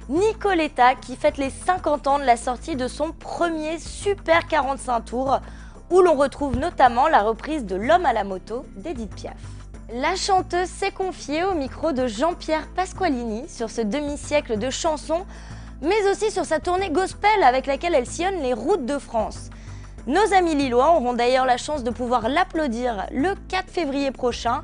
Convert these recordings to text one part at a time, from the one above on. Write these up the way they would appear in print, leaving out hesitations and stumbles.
Nicoletta qui fête les 50 ans de la sortie de son premier Super 45 tours, où l'on retrouve notamment la reprise de L'homme à la moto d'Edith Piaf. La chanteuse s'est confiée au micro de Jean-Pierre Pasqualini sur ce demi-siècle de chansons, mais aussi sur sa tournée gospel avec laquelle elle sillonne les routes de France. Nos amis lillois auront d'ailleurs la chance de pouvoir l'applaudir le 4 février prochain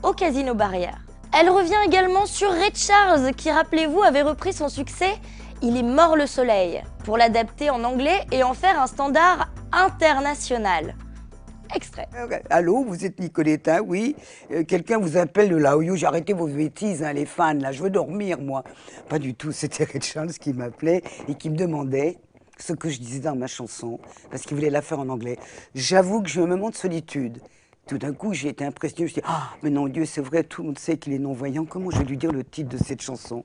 au Casino Barrière. Elle revient également sur Ray Charles qui, rappelez-vous, avait repris son succès « Il est mort le soleil » pour l'adapter en anglais et en faire un standard international. Extrait. Allô, vous êtes Nicoletta, oui. Quelqu'un vous appelle de là. J'ai arrêté vos bêtises, hein, les fans, là, je veux dormir, moi. Pas du tout, c'était Ray Charles qui m'appelait et qui me demandait ce que je disais dans ma chanson, parce qu'il voulait la faire en anglais. J'avoue que j'ai eu un moment de solitude. Tout d'un coup, j'ai été impressionnée. Je me suis dit, ah, mais non, Dieu, c'est vrai, tout le monde sait qu'il est non-voyant. Comment je vais lui dire le titre de cette chanson?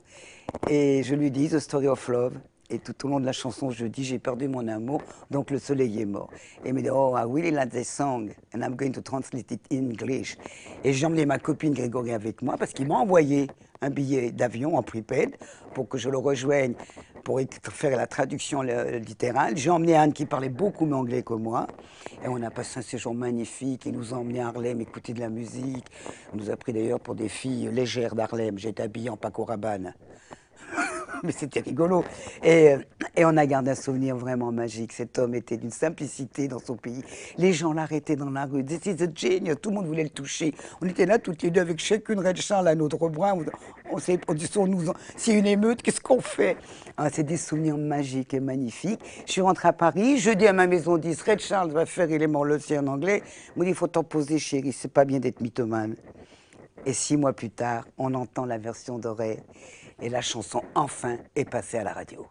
Et je lui dis, The Story of Love. Et tout au long de la chanson, je dis, j'ai perdu mon amour, donc le soleil est mort. Et il me dit, oh, I really like this song, and I'm going to translate it in English. Et j'ai emmené ma copine Grégory avec moi, parce qu'il m'a envoyé un billet d'avion en prepaid pour que je le rejoigne pour faire la traduction littérale. J'ai emmené Anne qui parlait beaucoup mieux anglais que moi. Et on a passé un séjour magnifique. Il nous a emmenés à Harlem écouter de la musique. On nous a pris d'ailleurs pour des filles légères d'Harlem. J'étais habillé en Paco Rabanne. Mais c'était rigolo. Et on a gardé un souvenir vraiment magique. Cet homme était d'une simplicité dans son pays. Les gens l'arrêtaient dans la rue. This is a genius. Tout le monde voulait le toucher. On était là toutes les deux avec chacune Ray Charles à notre bras. On dit, s'il y a une émeute, qu'est-ce qu'on fait? C'est des souvenirs magiques et magnifiques. Je suis rentrée à Paris. Je dis à ma maison 10, Ray Charles va faire Il est mort le ciel en anglais. On me dit, il faut t'en poser, chérie. C'est pas bien d'être mythomane. Et 6 mois plus tard, on entend la version d'oreille. Et la chanson, enfin, est passée à la radio.